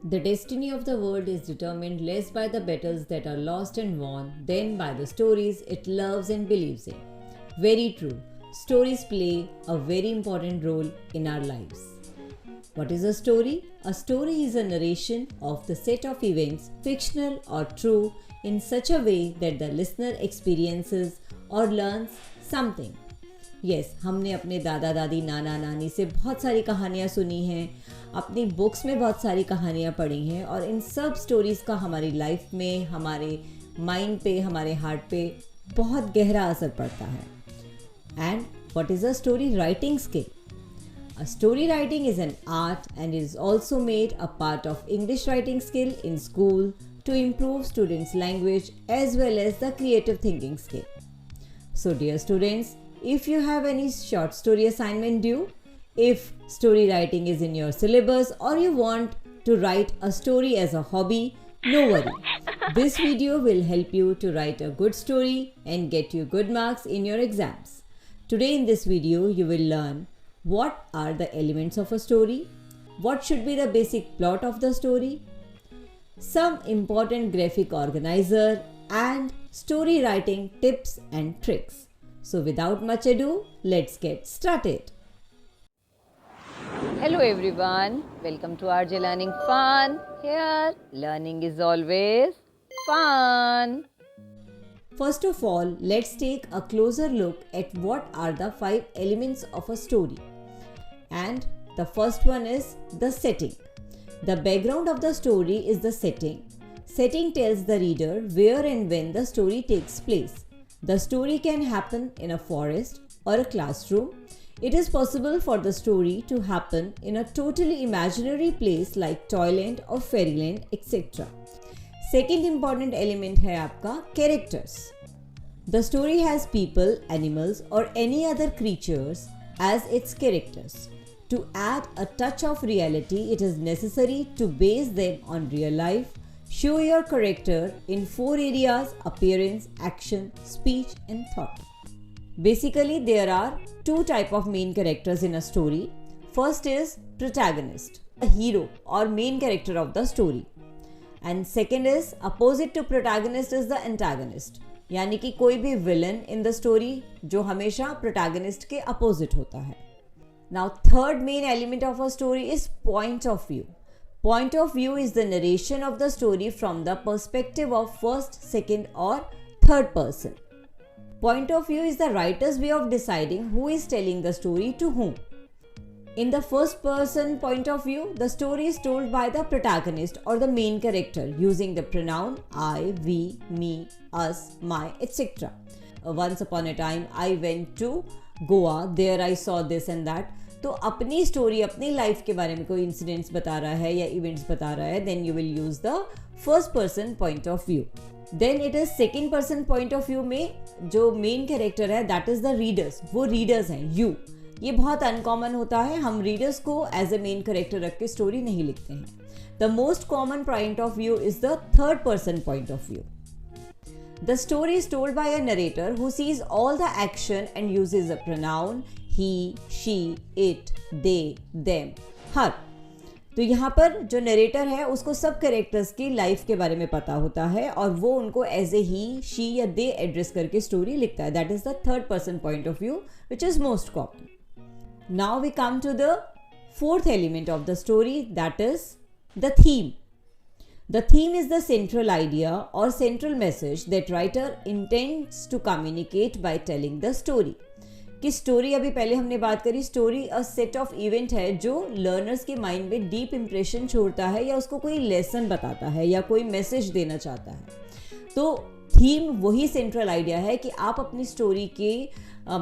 The destiny of the world is determined less by the battles that are lost and won than by the stories it loves and believes in. Very true. Stories play a very important role in our lives. What is a story? A story is a narration of the set of events, fictional or true, in such a way that the listener experiences or learns something. Yes, हमने अपने दादा दादी नाना नानी से बहुत सारी कहानियाँ सुनी हैं, अपनी बुक्स में बहुत सारी कहानियाँ पढ़ी हैं और इन सब स्टोरीज़ का हमारी लाइफ में, हमारे माइंड पे, हमारे हार्ट पे बहुत गहरा असर पड़ता है. And what is a story writing skill? A story writing is an art and it is also made a part of English writing skill in school to improve students' language as well as the creative thinking skill. So dear students, if you have any short story assignment due, if story writing is in your syllabus or you want to write a story as a hobby, no worry. This video will help you to write a good story and get you good marks in your exams. Today in this video, you will learn what are the elements of a story, what should be the basic plot of the story, some important graphic organizer and story writing tips and tricks. So without much ado, let's get started. Hello everyone, welcome to RJ Learning Fun. Here, learning is always fun. First of all, let's take a closer look at what are the 5 elements of a story. And the first one is the setting. The background of the story is the setting. Setting tells the reader where and when the story takes place. The story can happen in a forest or a classroom. It is possible for the story to happen in a totally imaginary place like toyland or fairyland, etc. Second important element है आपका characters. The story has people, animals or any other creatures as its characters. To add a touch of reality, it is necessary to base them on real life. Show your character in 4 areas: appearance, action, speech and thought. Basically, there are 2 types of main characters in a story. First is protagonist, a hero or main character of the story. And second is opposite to protagonist is the antagonist. यानी कि कोई भी villain in the story जो हमेशा protagonist के opposite होता है. Now third main element of a story is point of view. Point of view is the narration of the story from the perspective of first, second or third person. Point of view is the writer's way of deciding who is telling the story to whom. In the first person point of view, the story is told by the protagonist or the main character using the pronoun I, we, me, us, my, etc. Once upon a time, I went to Goa, there I saw this and that. तो अपनी story अपनी life के बारे में कोई incidents बता रहा है या इवेंट्स बता रहा है, then you will use the first person point of view. Then it is second person point of view में जो मेन कैरेक्टर है दैट इज द रीडर्स. वो रीडर्स हैं, यू. ये बहुत अनकॉमन होता है, हम रीडर्स को एज ए मेन कैरेक्टर रख के स्टोरी नहीं लिखते हैं. The most common point of view is the third person point of view. The story is told by a narrator who sees all the action and uses a pronoun he, she, it, they, them, her. तो यहाँ पर जो narrator है उसको सब characters की life के बारे में पता होता है और वो उनको एज ए ही, शी या दे एड्रेस करके स्टोरी लिखता है. That is the third person point of view which is most common. Now we come to the fourth element of the story, that is the theme. The theme is the central idea or central message that writer intends to communicate by telling the story. कि story अभी पहले हमने बात करी, story a set of event है जो learners के mind में डीप इम्प्रेशन छोड़ता है या उसको कोई लेसन बताता है या कोई मैसेज देना चाहता है. तो थीम वही सेंट्रल आइडिया है कि आप अपनी स्टोरी के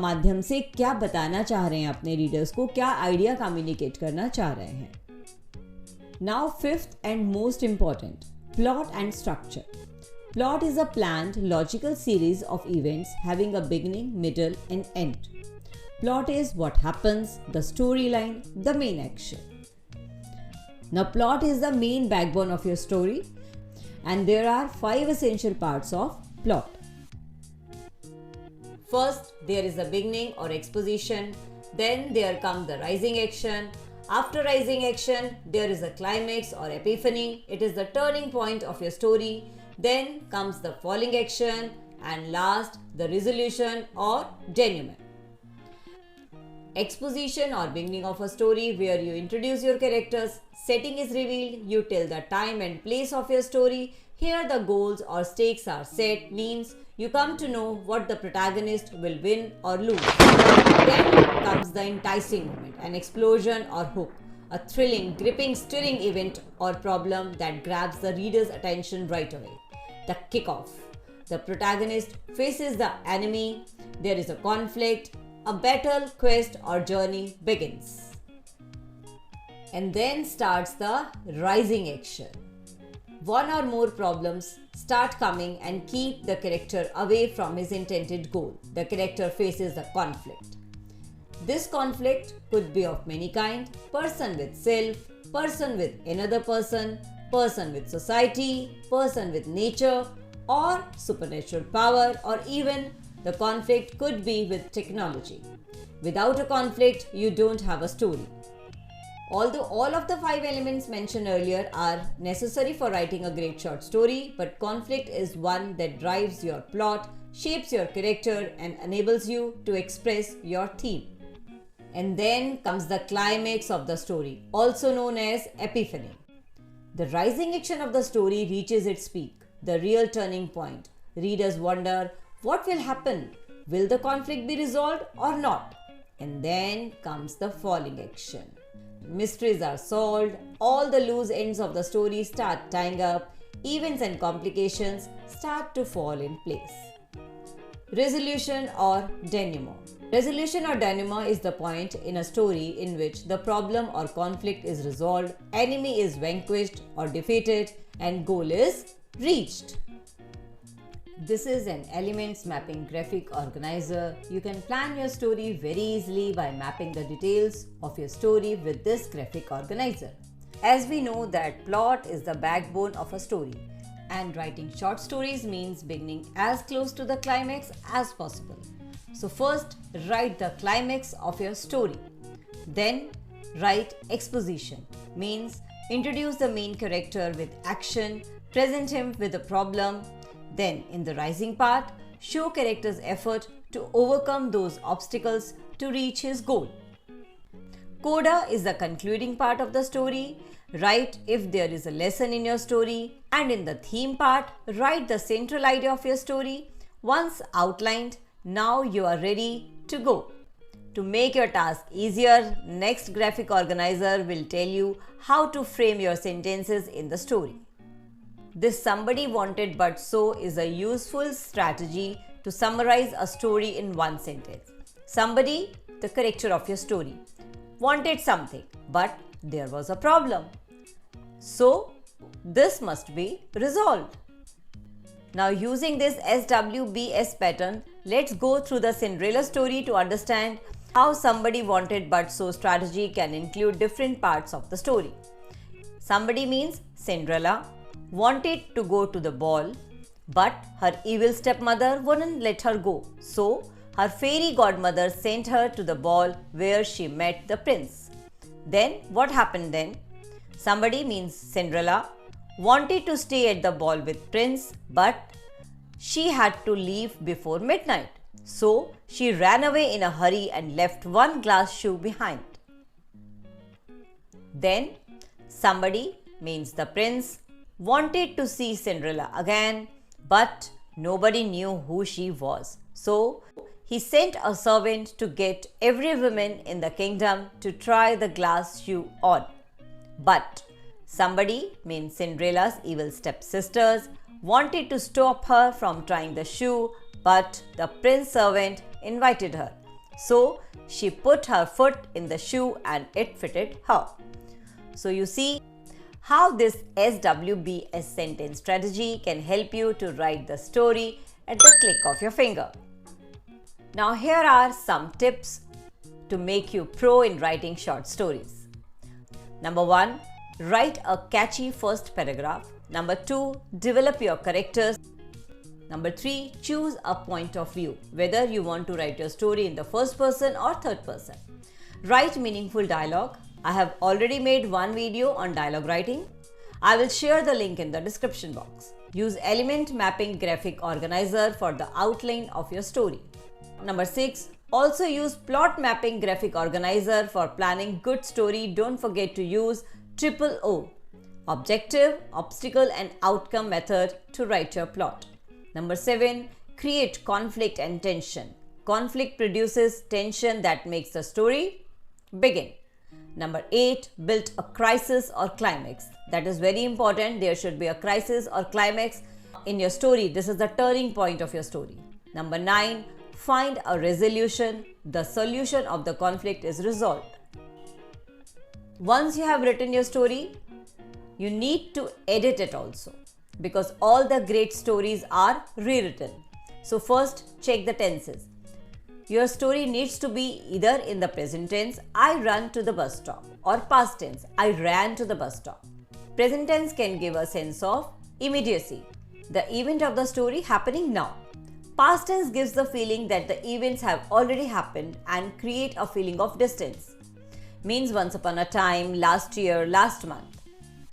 माध्यम से क्या बताना चाह रहे हैं अपने रीडर्स को, क्या आइडिया कम्युनिकेट करना चाह रहे हैं. Now fifth and most important, plot and structure. Plot is a planned logical series of events having a beginning, middle and end. Plot is what happens, the storyline, the main action. Now plot is the main backbone of your story and there are 5 essential parts of plot. First, there is a beginning or exposition. Then there comes the rising action. After rising action, there is a climax or epiphany. It is the turning point of your story. Then comes the falling action, and last, the resolution or denouement. Exposition or beginning of a story, where you introduce your characters, setting is revealed, you tell the time and place of your story. Here the goals or stakes are set, means you come to know what the protagonist will win or lose. Then comes the enticing moment, an explosion or hook, a thrilling, gripping, stirring event or problem that grabs the reader's attention right away. The kickoff. The protagonist faces the enemy, there is a conflict, a battle, quest or journey begins. And then starts the rising action. One or more problems start coming and keep the character away from his intended goal. The character faces the conflict. This conflict could be of many kinds: person with self, person with another person, person with society, person with nature or supernatural power, or even the conflict could be with technology. Without a conflict, you don't have a story. Although all of the 5 elements mentioned earlier are necessary for writing a great short story, but conflict is one that drives your plot, shapes your character, and enables you to express your theme. And then comes the climax of the story, also known as epiphany. The rising action of the story reaches its peak, the real turning point. Readers wonder, what will happen? Will the conflict be resolved or not? And then comes the falling action. Mysteries are solved, all the loose ends of the story start tying up, events and complications start to fall in place. Resolution or denouement. Resolution or denouement is the point in a story in which the problem or conflict is resolved, enemy is vanquished or defeated, and goal is reached. This is an elements mapping graphic organizer. You can plan your story very easily by mapping the details of your story with this graphic organizer. As we know that plot is the backbone of a story, and writing short stories means beginning as close to the climax as possible. So first, write the climax of your story. Then write exposition, means introduce the main character with action, present him with a problem. Then in the rising part, show character's effort to overcome those obstacles to reach his goal. Coda is the concluding part of the story. Write if there is a lesson in your story, and in the theme part, write the central idea of your story. Once outlined, now you are ready to go. To make your task easier, next graphic organizer will tell you how to frame your sentences in the story. This somebody wanted but so is a useful strategy to summarize a story in one sentence. Somebody, the character of your story, wanted something, but there was a problem. So, this must be resolved. Now, using this SWBS pattern, let's go through the Cinderella story to understand how somebody wanted but so strategy can include different parts of the story. Somebody means Cinderella wanted to go to the ball, but her evil stepmother wouldn't let her go. So, her fairy godmother sent her to the ball where she met the prince. Then, what happened then? Somebody means Cinderella wanted to stay at the ball with prince, but she had to leave before midnight. So, she ran away in a hurry and left one glass shoe behind. Then, somebody means the prince wanted to see Cinderella again, but nobody knew who she was. So, he sent a servant to get every woman in the kingdom to try the glass shoe on. But somebody means Cinderella's evil stepsisters wanted to stop her from trying the shoe, but the prince servant invited her. So, she put her foot in the shoe and it fitted her. So, you see how this SWBS sentence strategy can help you to write the story at the click of your finger. Now here are some tips to make you pro in writing short stories. Number 1, write a catchy first paragraph. Number 2, develop your characters. Number 3, choose a point of view, whether you want to write your story in the first person or third person. Write meaningful dialogue. I have already made one video on dialogue writing. I will share the link in the description box. Use element mapping graphic organizer for the outline of your story. Number 6. Also use plot mapping graphic organizer for planning good story. Don't forget to use OO. Objective, obstacle and outcome method to write your plot. Number 7. Create conflict and tension. Conflict produces tension that makes the story begin. Number 8. Build a crisis or climax. That is very important. There should be a crisis or climax in your story. This is the turning point of your story. Number 9. Find a resolution. The solution of the conflict is resolved. Once you have written your story, you need to edit it also, because all the great stories are rewritten. So first, check the tenses. Your story needs to be either in the present tense, I run to the bus stop, or past tense, I ran to the bus stop. Present tense can give a sense of immediacy, the event of the story happening now. Past tense gives the feeling that the events have already happened and create a feeling of distance. Means once upon a time, last year, last month.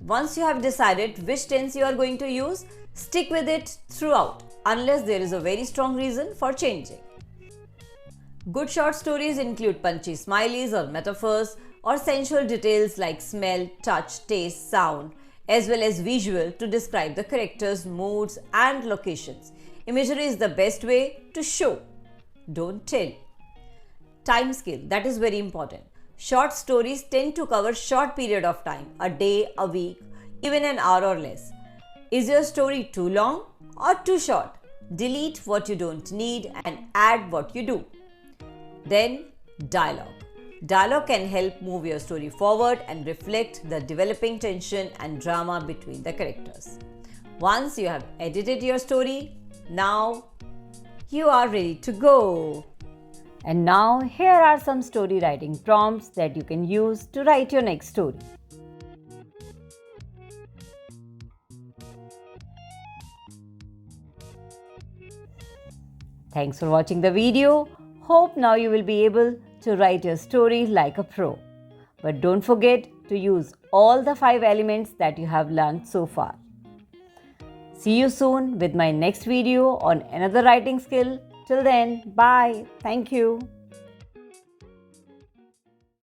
Once you have decided which tense you are going to use, stick with it throughout unless there is a very strong reason for changing. Good short stories include punchy smileys or metaphors or sensual details like smell, touch, taste, sound, as well as visual to describe the characters, moods and locations. Imagery is the best way to show, don't tell. Time scale, that is very important. Short stories tend to cover short period of time, a day, a week, even an hour or less. Is your story too long or too short? Delete what you don't need and add what you do. Then, dialogue. Dialogue can help move your story forward and reflect the developing tension and drama between the characters. Once you have edited your story, now you are ready to go. And now here are some story writing prompts that you can use to write your next story. Thanks for watching the video. Hope now you will be able to write your story like a pro. But don't forget to use all the 5 elements that you have learned so far. See you soon with my next video on another writing skill. Till then, bye. Thank you.